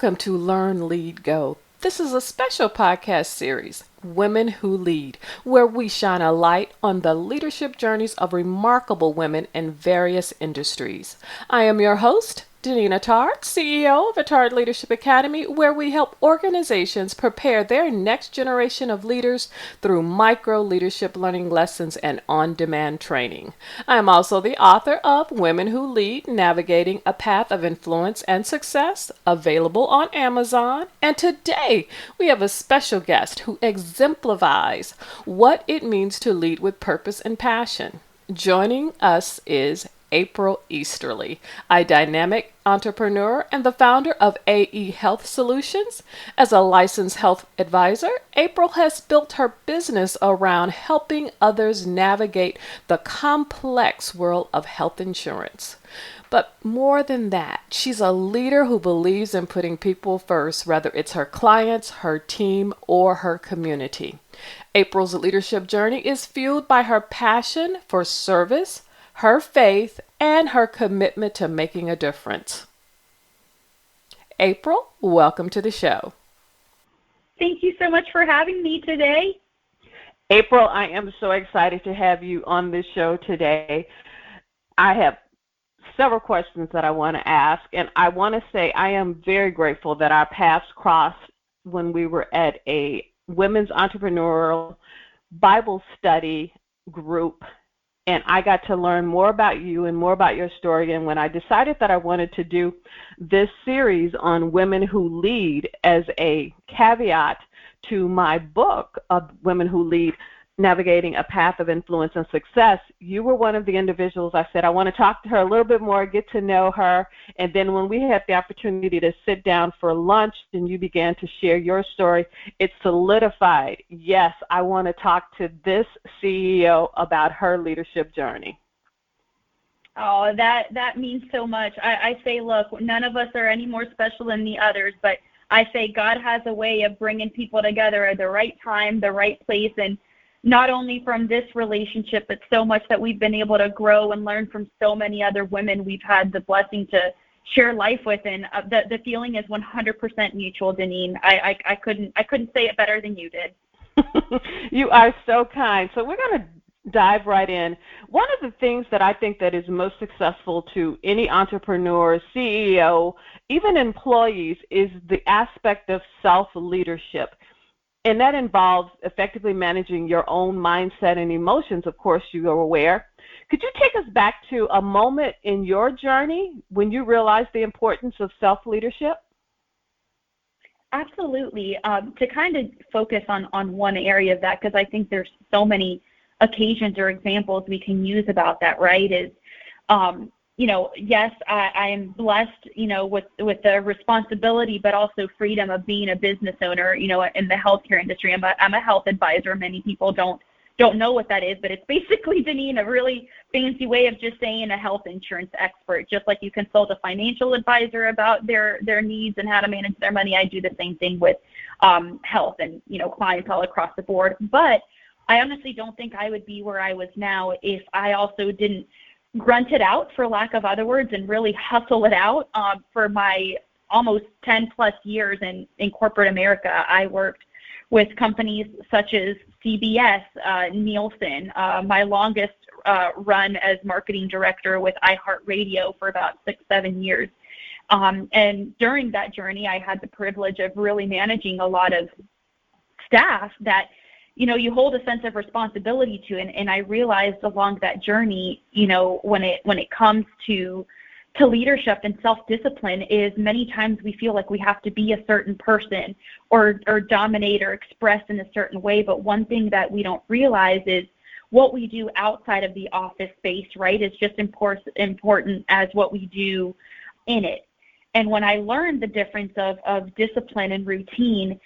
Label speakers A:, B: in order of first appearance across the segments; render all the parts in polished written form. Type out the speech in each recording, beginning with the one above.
A: Welcome to Learn, Lead, Go. This is a special podcast series, Women Who Lead, where we shine a light on the leadership journeys of remarkable women in various industries. I am your host, Danina Tard, CEO of the Tard Leadership Academy, where we help organizations prepare their next generation of leaders through micro leadership learning lessons and on-demand training. I am also the author of Women Who Lead, Navigating a Path of Influence and Success, available on Amazon. And today we have a special guest who exemplifies what it means to lead with purpose and passion. Joining us is April Easterly, a dynamic entrepreneur and the founder of AE Health Solutions. As a licensed health advisor, April has built her business around helping others navigate the complex world of health insurance. But more than that, she's a leader who believes in putting people first, whether it's her clients, her team, or her community. April's leadership journey is fueled by her passion for service, her faith, and her commitment to making a difference. April, welcome to the show.
B: Thank you so much for having me today.
A: April, I am so excited to have you on this show today. I have several questions that I want to ask, and I want to say I am very grateful that our paths crossed when we were at a women's entrepreneurial Bible study group, and I got to learn more about you and more about your story. And when I decided that I wanted to do this series on women who lead as a caveat to my book of Women Who Lead, Navigating a Path of Influence and Success, you were one of the individuals I said, I want to talk to her a little bit more, get to know her. And then when we had the opportunity to sit down for lunch and you began to share your story, it solidified, yes, I want to talk to this CEO about her leadership journey.
B: Oh, that means so much. I say, look, none of us are any more special than the others, but I say God has a way of bringing people together at the right time, the right place, and not only from this relationship, but so much that we've been able to grow and learn from so many other women we've had the blessing to share life with. And the feeling is 100% mutual, Deneen. I couldn't say it better than you did.
A: You are so kind. So we're going to dive right in. One of the things that I think that is most successful to any entrepreneur, CEO, even employees, is the aspect of self-leadership. And that involves effectively managing your own mindset and emotions, of course, you are aware. Could you take us back to a moment in your journey when you realized the importance of self-leadership?
B: Absolutely. To kind of focus on one area of that, because I think there's so many occasions or examples we can use about that, right, is yes, I am blessed, with the responsibility, but also freedom of being a business owner, in the healthcare industry. I'm a health advisor. Many people don't know what that is, but it's basically, Deneen, a really fancy way of just saying a health insurance expert. Just like you consult a financial advisor about their needs and how to manage their money, I do the same thing with health and, clients all across the board. But I honestly don't think I would be where I was now if I also didn't grunt it out, for lack of other words, and really hustle it out. For my almost 10 plus years in corporate America, I worked with companies such as CBS, Nielsen, my longest run as marketing director with iHeartRadio for about 6-7 years. And during that journey, I had the privilege of really managing a lot of staff that you hold a sense of responsibility to, and I realized along that journey, when it comes to leadership and self-discipline, is many times we feel like we have to be a certain person or dominate or express in a certain way. But one thing that we don't realize is what we do outside of the office space, right, is just important as what we do in it. And when I learned the difference of discipline and routine,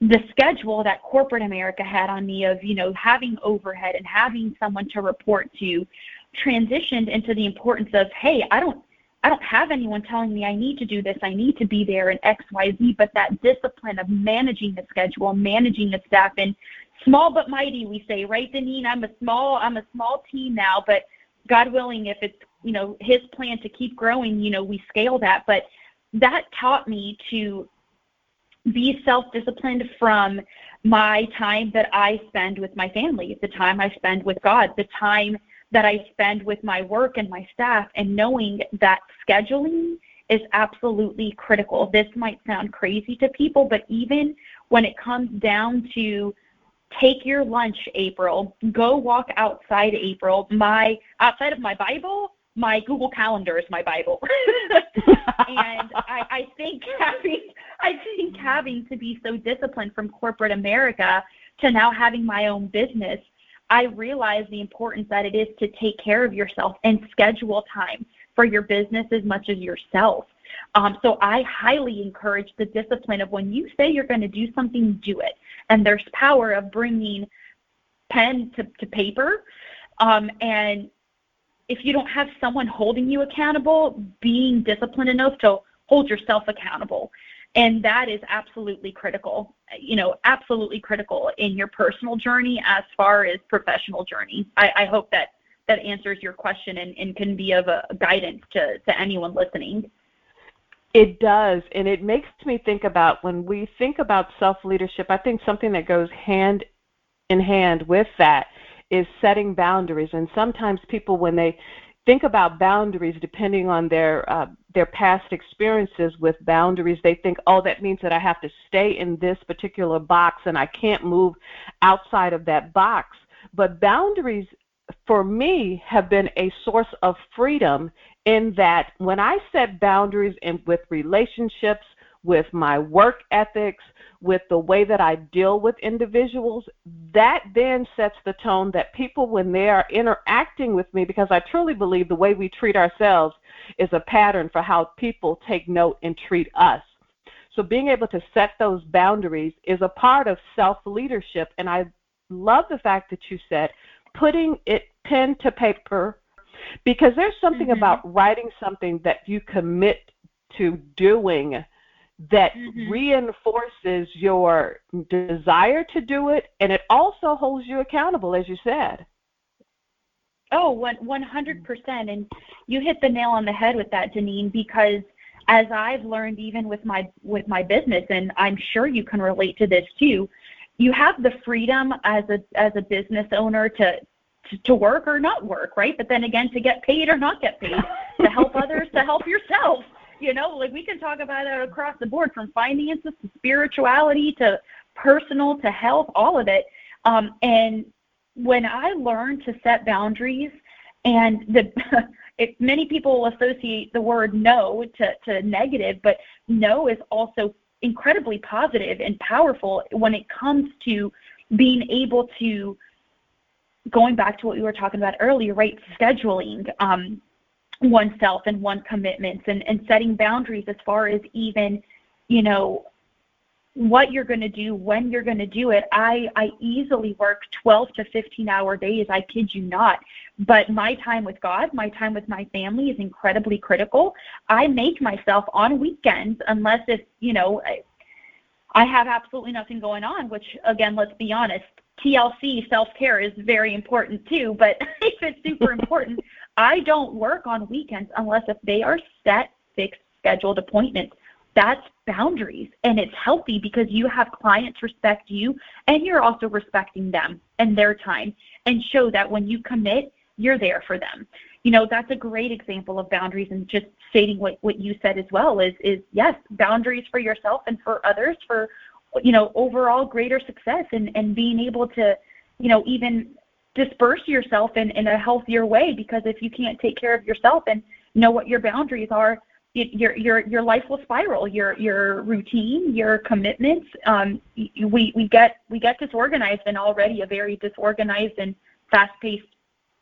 B: the schedule that corporate America had on me of, having overhead and having someone to report to transitioned into the importance of, hey, I don't have anyone telling me I need to do this, I need to be there in X, Y, Z, but that discipline of managing the schedule, managing the staff, and small but mighty, we say, right, Deneen? I'm a small team now, but God willing, if it's, His plan to keep growing, we scale that. But that taught me to be self-disciplined from my time that I spend with my family, the time I spend with God, the time that I spend with my work and my staff, and knowing that scheduling is absolutely critical. This might sound crazy to people, but even when it comes down to take your lunch, April, go walk outside, April, outside of my Bible, my Google Calendar is my Bible. And I think having to be so disciplined from corporate America to now having my own business, I realize the importance that it is to take care of yourself and schedule time for your business as much as yourself. So I highly encourage the discipline of when you say you're going to do something, do it. And there's power of bringing pen to paper. And if you don't have someone holding you accountable, being disciplined enough to hold yourself accountable. And that is absolutely critical, absolutely critical in your personal journey as far as professional journey. I hope that answers your question and can be of a guidance to anyone listening.
A: It does, and it makes me think about when we think about self-leadership, I think something that goes hand in hand with that is setting boundaries. And sometimes people, when they think about boundaries, depending on their past experiences with boundaries, they think, oh, that means that I have to stay in this particular box and I can't move outside of that box. But boundaries, for me, have been a source of freedom in that when I set boundaries with relationships, with my work ethics, with the way that I deal with individuals, that then sets the tone that people, when they are interacting with me, because I truly believe the way we treat ourselves is a pattern for how people take note and treat us. So being able to set those boundaries is a part of self-leadership, and I love the fact that you said putting it pen to paper, because there's something about writing something that you commit to doing that reinforces your desire to do it, and it also holds you accountable, as you said.
B: Oh, 100%. And you hit the nail on the head with that, Janine, because as I've learned even with my business, and I'm sure you can relate to this too, you have the freedom as a business owner to work or not work, right? But then again, to get paid or not get paid, to help others, to help yourself. Like we can talk about it across the board, from finances to spirituality to personal to health, all of it. And when I learned to set boundaries, and many people will associate the word no to negative, but no is also incredibly positive and powerful when it comes to being able to, going back to what we were talking about earlier, right? Scheduling oneself and one commitments and setting boundaries as far as even, what you're going to do, when you're going to do it. I easily work 12 to 15-hour days. I kid you not. But my time with God, my time with my family is incredibly critical. I make myself on weekends, unless if, I have absolutely nothing going on, which, again, let's be honest, TLC, self-care, is very important too. But if it's super important, I don't work on weekends unless if they are set, fixed, scheduled appointments. That's boundaries, and it's healthy because you have clients respect you, and you're also respecting them and their time, and show that when you commit, you're there for them. That's a great example of boundaries, and just stating what you said as well is yes, boundaries for yourself and for others for, overall greater success and being able to, even disperse yourself in a healthier way, because if you can't take care of yourself and know what your boundaries are, your life will spiral. Your routine, your commitments. We get disorganized in already a very disorganized and fast-paced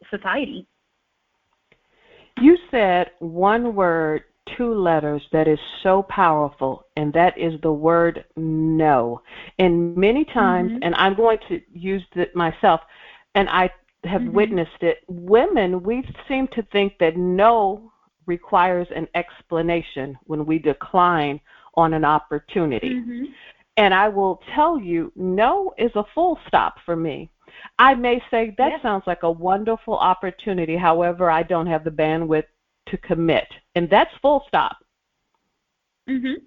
B: society.
A: You said one word, two letters, that is so powerful, and that is the word no. And many times, and I'm going to use it myself, and I have witnessed it, women, we seem to think that no requires an explanation when we decline on an opportunity. And I will tell you, no is a full stop for me. I may say, that sounds like a wonderful opportunity. However, I don't have the bandwidth to commit. And that's full stop.
B: Mhm.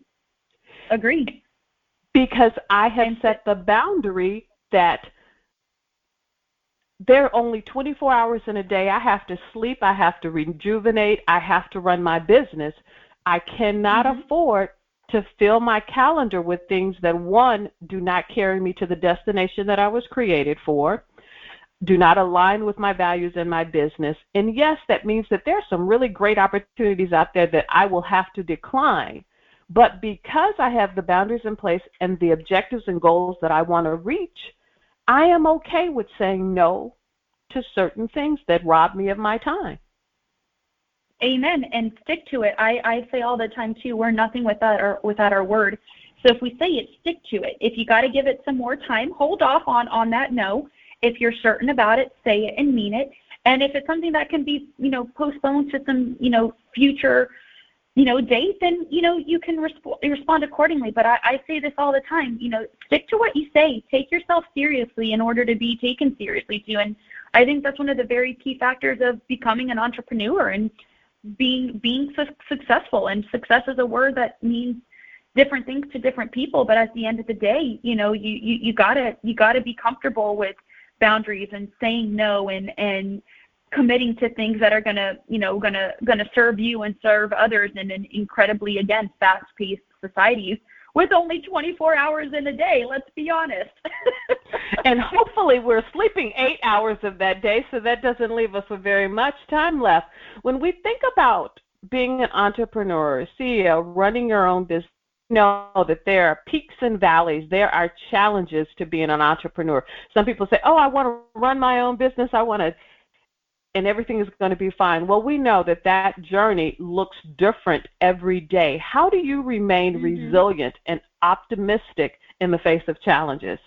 B: Agreed.
A: because I have
B: And
A: set the boundary that there are only 24 hours in a day. I have to sleep. I have to rejuvenate. I have to run my business. I cannot
B: mhm.
A: afford to fill my calendar with things that, one, do not carry me to the destination that I was created for, do not align with my values and my business. And yes, that means that there are some really great opportunities out there that I will have to decline. But because I have the boundaries in place and the objectives and goals that I want to reach, I am okay with saying no to certain things that rob me of my time.
B: Amen. And stick to it. I say all the time too, we're nothing without our word. So if we say it, stick to it. If you got to give it some more time, hold off on that no. If you're certain about it, say it and mean it. And if it's something that can be, postponed to some, future, date, then, you can respond accordingly. But I say this all the time, stick to what you say. Take yourself seriously in order to be taken seriously too. And I think that's one of the very key factors of becoming an entrepreneur and being successful. And success is a word that means different things to different people, but at the end of the day, you gotta be comfortable with boundaries and saying no and committing to things that are gonna serve you and serve others in an incredibly, again, fast-paced society with only 24 hours in a day. Let's be honest.
A: And hopefully we're sleeping 8 hours of that day, so that doesn't leave us with very much time left. When we think about being an entrepreneur, CEO, running your own business, know that there are peaks and valleys. There are challenges to being an entrepreneur. Some people say, oh, I want to run my own business. And everything is going to be fine. Well, we know that journey looks different every day. How do you remain resilient and optimistic in the face of challenges?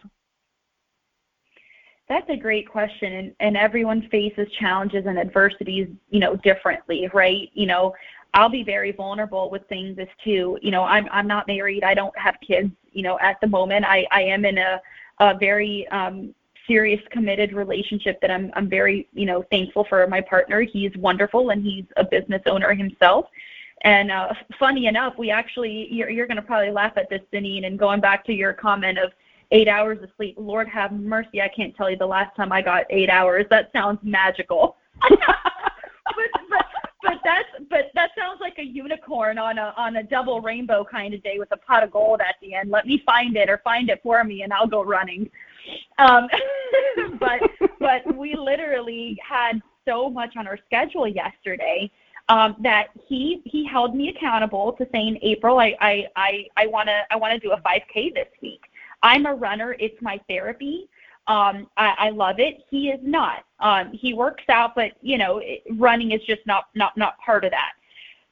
B: That's a great question, and everyone faces challenges and adversities, differently, right? I'll be very vulnerable with saying this too. I'm not married. I don't have kids, at the moment. I am in a very serious, committed relationship that I'm very, thankful for my partner. He's wonderful, and he's a business owner himself. And funny enough, we actually, you're going to probably laugh at this, Deneen, and going back to your comment of 8 hours of sleep. Lord have mercy, I can't tell you the last time I got 8 hours. That sounds magical. but that sounds like a unicorn on a double rainbow kind of day with a pot of gold at the end. Let me find it, or find it for me, and I'll go running. But we literally had so much on our schedule yesterday that he held me accountable to saying, April, I wanna do a 5K this week. I'm a runner. It's my therapy. I love it. He is not. He works out, but running is just not part of that.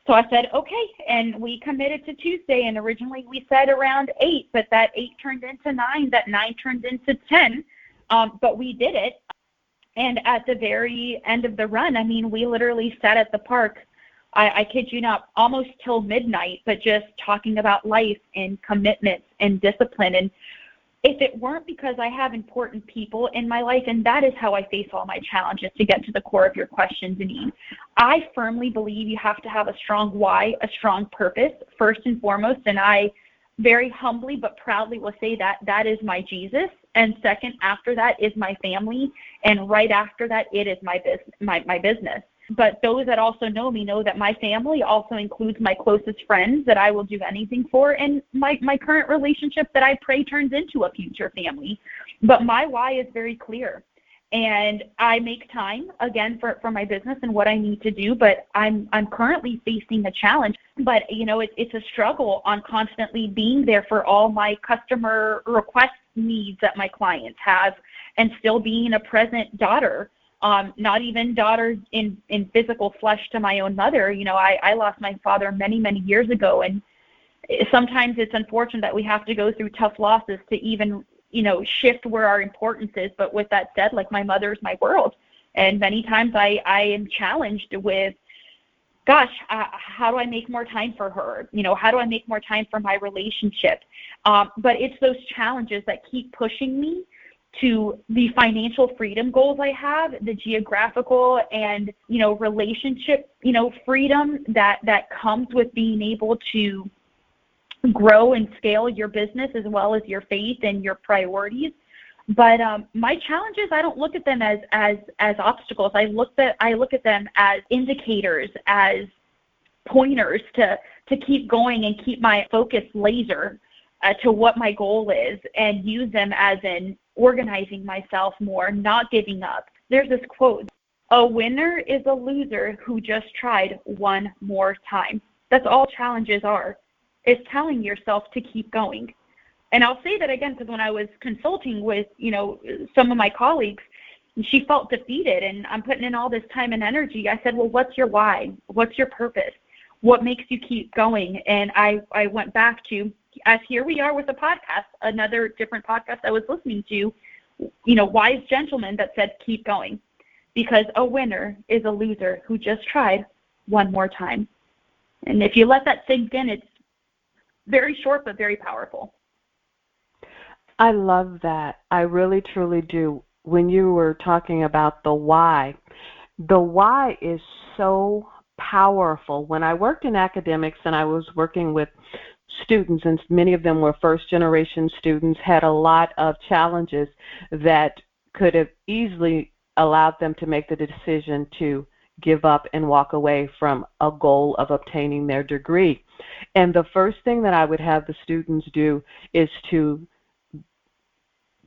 B: So I said, okay, and we committed to Tuesday, and originally we said around 8, but that 8 turned into 9, that 9 turned into 10, but we did it. And at the very end of the run, I mean, we literally sat at the park, I kid you not, almost till midnight, but just talking about life and commitments and discipline. And if it weren't because I have important people in my life, and that is how I face all my challenges, to get to the core of your question, Deneen, I firmly believe you have to have a strong why, a strong purpose, first and foremost, and I very humbly but proudly will say that is my Jesus, and second, after that, is my family, and right after that, it is my business. But those that also know me know that my family also includes my closest friends that I will do anything for, and my current relationship that I pray turns into a future family. But my why is very clear. And I make time, again, for my business and what I need to do, but I'm currently facing a challenge. But, it's a struggle on constantly being there for all my customer request needs that my clients have, and still being a present daughter. Not even daughter in physical flesh to my own mother. I lost my father many, many years ago, and sometimes it's unfortunate that we have to go through tough losses to even, shift where our importance is. But with that said, like, my mother is my world, and many times I am challenged with, gosh, how do I make more time for her? How do I make more time for my relationship? But it's those challenges that keep pushing me to the financial freedom goals I have, the geographical and, relationship, freedom that comes with being able to grow and scale your business as well as your faith and your priorities. But my challenges, I don't look at them as obstacles. I look at them as indicators, as pointers to keep going and keep my focus laser to what my goal is, and use them as in organizing myself more, not giving up. There's this quote, "A winner is a loser who just tried one more time." That's all challenges are, is telling yourself to keep going. And I'll say that again because when I was consulting with, some of my colleagues, she felt defeated, and I'm putting in all this time and energy. I said, well, what's your why? What's your purpose? What makes you keep going? And I went back to, as here we are with a podcast, another different podcast I was listening to, wise gentleman that said, keep going, because a winner is a loser who just tried one more time. And if you let that sink in, it's very short but very powerful.
A: I love that. I really, truly do. When you were talking about the why is so powerful. When I worked in academics and I was working with students, and many of them were first-generation students, had a lot of challenges that could have easily allowed them to make the decision to give up and walk away from a goal of obtaining their degree. And the first thing that I would have the students do is to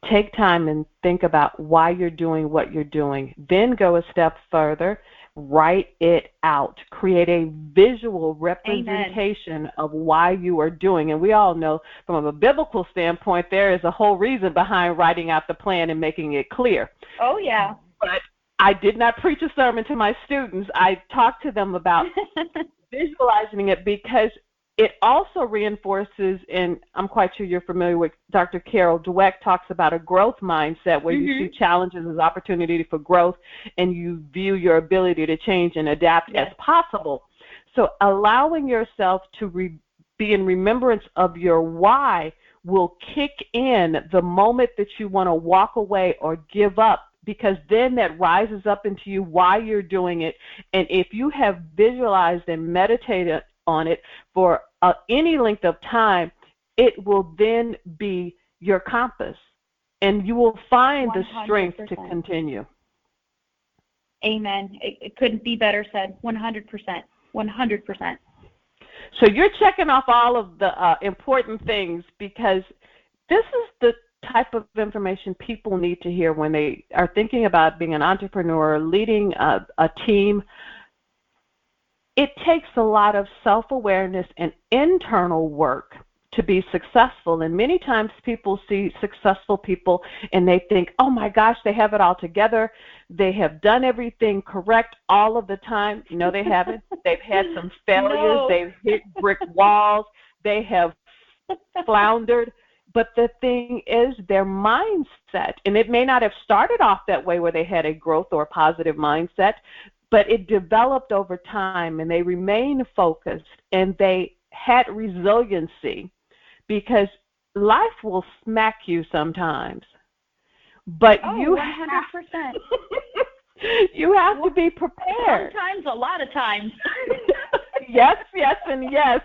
A: take time and think about why you're doing what you're doing. Then go a step further, write it out, create a visual representation Amen. Of why you are doing. And we all know from a biblical standpoint, there is a whole reason behind writing out the plan and making it clear.
B: Oh, yeah.
A: But I did not preach a sermon to my students. I talked to them about visualizing it, because it also reinforces, and I'm quite sure you're familiar with Dr. Carol Dweck talks about a growth mindset where you see challenges as opportunity for growth, and you view your ability to change and adapt as possible. So allowing yourself to be in remembrance of your why will kick in the moment that you want to walk away or give up, because then that rises up into you why you're doing it. And if you have visualized and meditated on it for any length of time, it will then be your compass, and you will find 100%. The strength to continue.
B: Amen. It couldn't be better said. 100%. 100%.
A: So you're checking off all of the important things, because this is the type of information people need to hear when they are thinking about being an entrepreneur, leading a team. It takes a lot of self-awareness and internal work to be successful. And many times people see successful people and they think, oh my gosh, they have it all together. They have done everything correct all of the time. No, they haven't. They've had some failures. No. They've hit brick walls. They have floundered. But the thing is their mindset, and it may not have started off that way where they had a growth or positive mindset, but it developed over time, and they remained focused, and they had resiliency, because life will smack you sometimes. But you
B: 100%.
A: You have to be prepared.
B: Sometimes, a lot of times.
A: Yes, and yes.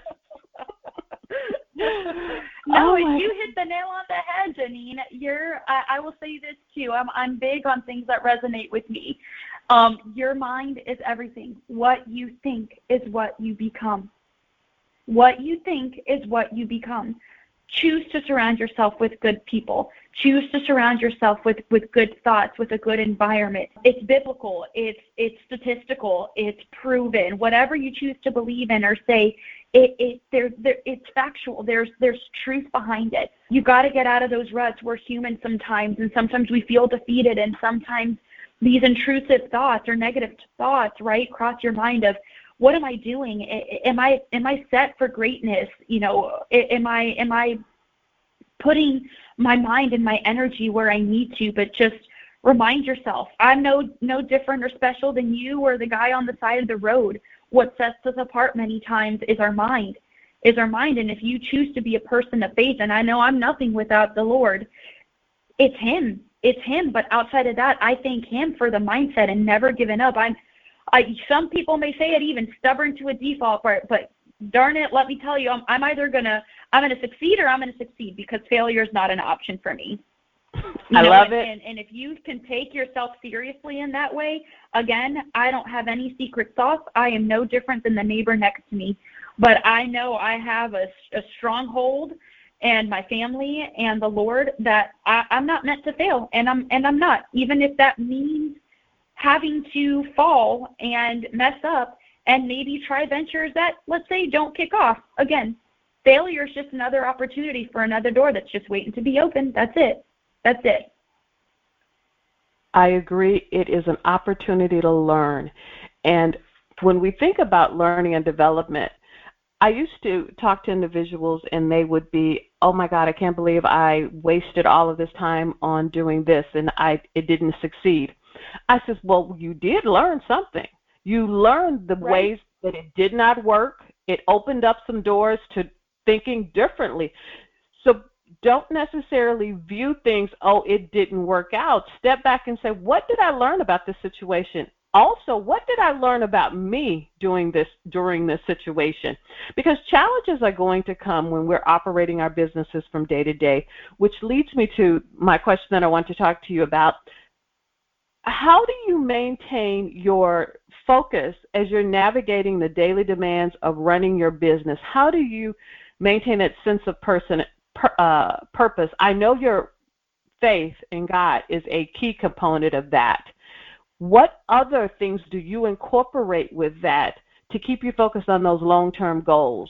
B: No, you hit the nail on the head, Janine. I will say this too. I'm big on things that resonate with me. Your mind is everything. What you think is what you become. What you think is what you become. Choose to surround yourself with good people. Choose to surround yourself with good thoughts, with a good environment. It's biblical. It's statistical. It's proven. Whatever you choose to believe in or say, it's factual. There's truth behind it. You got to get out of those ruts. We're human sometimes, and sometimes we feel defeated, and sometimes these intrusive thoughts or negative thoughts, right, cross your mind of, what am I doing? Am I set for greatness? Am I putting my mind and my energy where I need to? But just remind yourself, I'm no different or special than you or the guy on the side of the road. What sets us apart many times is our mind. And if you choose to be a person of faith, and I know I'm nothing without the Lord, it's Him. But outside of that, I thank Him for the mindset and never giving up. Some people may say it even stubborn to a default, but darn it, let me tell you, I'm either gonna I'm going to succeed or I'm going to succeed, because failure is not an option for me.
A: I love it.
B: And if you can take yourself seriously in that way, again, I don't have any secret sauce. I am no different than the neighbor next to me. But I know I have a stronghold, and my family and the Lord, that I'm not meant to fail, and I'm not, even if that means having to fall and mess up and maybe try ventures that, let's say, don't kick off. Again, failure is just another opportunity for another door that's just waiting to be opened. That's it. That's it.
A: I agree. It is an opportunity to learn. And when we think about learning and development, I used to talk to individuals and they would be, oh my God, I can't believe I wasted all of this time on doing this and it didn't succeed. I said, well, you did learn something. You learned the ways that it did not work. It opened up some doors to thinking differently. So don't necessarily view things, oh, it didn't work out. Step back and say, what did I learn about this situation? Also, what did I learn about me during this situation? Because challenges are going to come when we're operating our businesses from day to day, which leads me to my question that I want to talk to you about. How do you maintain your focus as you're navigating the daily demands of running your business? How do you maintain that sense of purpose? I know your faith in God is a key component of that. What other things do you incorporate with that to keep you focused on those long-term goals?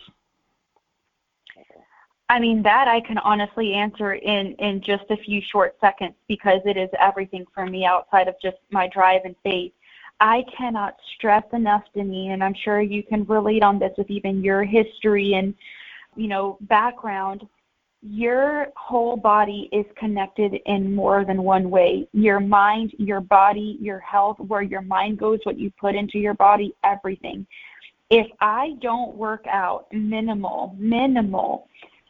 B: I mean, that I can honestly answer in just a few short seconds, because it is everything for me outside of just my drive and faith. I cannot stress enough, Deneen, and I'm sure you can relate on this with even your history and, background. Your whole body is connected in more than one way. Your mind, your body, your health, where your mind goes, what you put into your body, everything. If I don't work out minimal,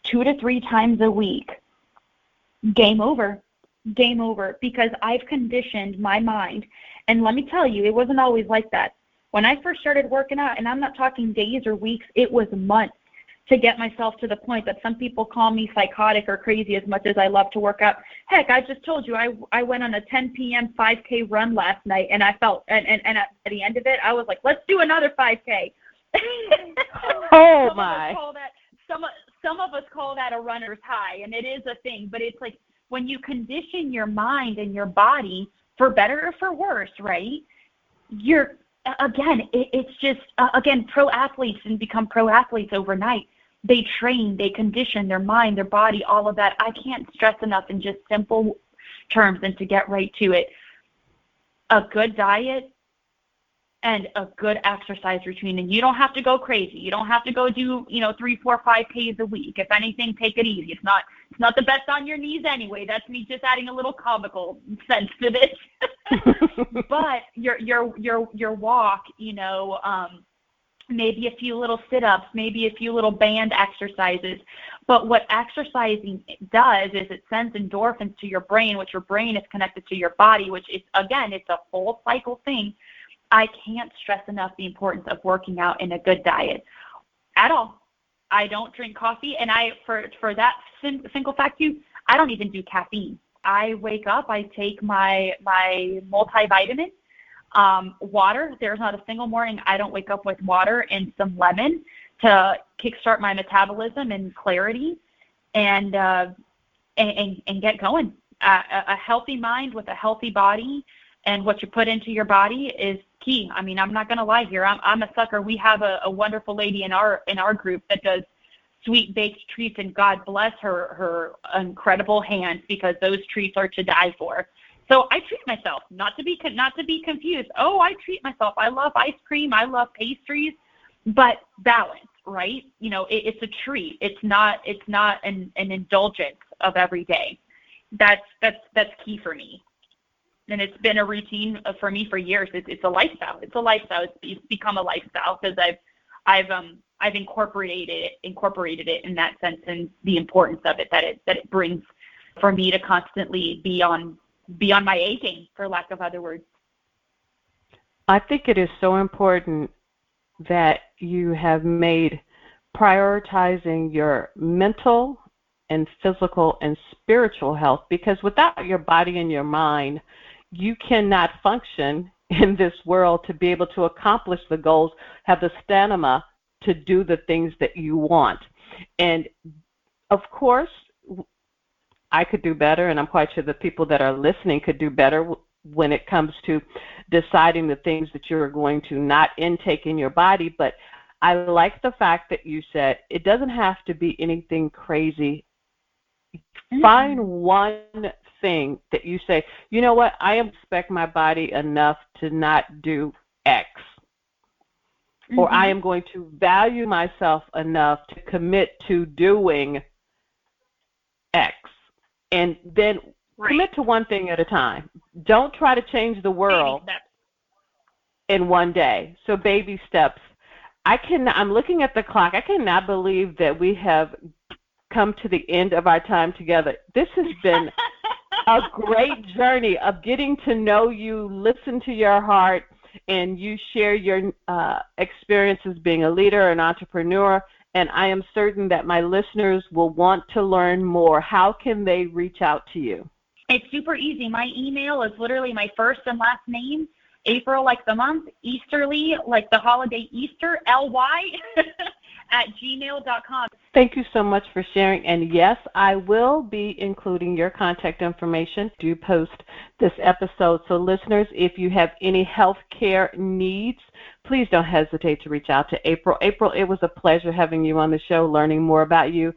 B: 2 to 3 times a week, game over, because I've conditioned my mind. And let me tell you, it wasn't always like that. When I first started working out, and I'm not talking days or weeks, it was months to get myself to the point that some people call me psychotic or crazy, as much as I love to work out. Heck, I just told you I went on a 10 p.m. 5K run last night, and I felt, and at the end of it, I was like, let's do another 5K.
A: Oh, my.
B: Some of us call that a runner's high, and it is a thing, but it's like when you condition your mind and your body, for better or for worse, right, you're, again, it's just, again, pro athletes and become pro athletes overnight. They train, they condition their mind, their body, all of that. I can't stress enough in just simple terms, and to get right to it, a good diet and a good exercise routine. And you don't have to go crazy. You don't have to go do, 3, 4, 5Ks a week. If anything, take it easy. It's not the best on your knees anyway. That's me just adding a little comical sense to this. But your walk, maybe a few little sit-ups, maybe a few little band exercises. But what exercising does is it sends endorphins to your brain, which your brain is connected to your body, which is, again, it's a full cycle thing. I can't stress enough the importance of working out in a good diet at all. I don't drink coffee, and for that single fact, I don't even do caffeine. I wake up, I take my multivitamin, water. There's not a single morning I don't wake up with water and some lemon to kickstart my metabolism and clarity, and get going. A healthy mind with a healthy body, and what you put into your body is key. I mean, I'm not going to lie here. I'm a sucker. We have a wonderful lady in our group that does sweet baked treats, and God bless her incredible hands, because those treats are to die for. So I treat myself, not to be confused. Oh, I treat myself. I love ice cream. I love pastries, but balance, right? It's a treat. It's not an indulgence of every day. That's key for me. And it's been a routine for me for years. It's a lifestyle. It's become a lifestyle, because I've incorporated it in that sense, and the importance of it that it brings for me to constantly be on my A game, for lack of other words.
A: I think it is so important that you have made
C: prioritizing your mental and physical and spiritual health, because without your body and your mind, you cannot function in this world to be able to accomplish the goals, have the stamina to do the things that you want. And of course, I could do better, and I'm quite sure the people that are listening could do better when it comes to deciding the things that you're going to not intake in your body. But I like the fact that you said it doesn't have to be anything crazy. Find one thing that you say, you know what, I respect my body enough to not do X. Or I am going to value myself enough to commit to doing X. And then commit to one thing at a time. Don't try to change the world in one day. So baby steps. I'm looking at the clock. I cannot believe that we have come to the end of our time together. This has been a great journey of getting to know you, listen to your heart, and you share your experiences being a leader, an entrepreneur, and I am certain that my listeners will want to learn more. How can they reach out to you?
B: It's super easy. My email is literally my first and last name, April like the month, Easterly like the holiday Easter, L-Y, at gmail.com.
C: Thank you so much for sharing. And yes, I will be including your contact information to post this episode. So listeners, if you have any health care needs, please don't hesitate to reach out to April. April, it was a pleasure having you on the show, learning more about you.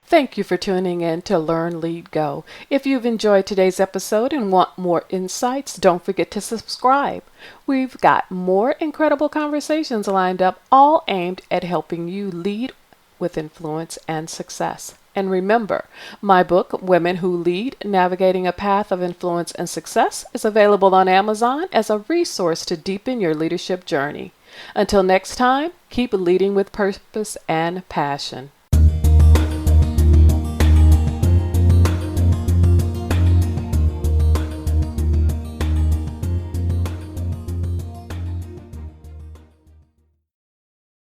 A: Thank you for tuning in to Learn, Lead, Go. If you've enjoyed today's episode and want more insights, don't forget to subscribe. We've got more incredible conversations lined up, all aimed at helping you lead with influence and success. And remember, my book, Women Who Lead, Navigating a Path of Influence and Success, is available on Amazon as a resource to deepen your leadership journey. Until next time, keep leading with purpose and passion.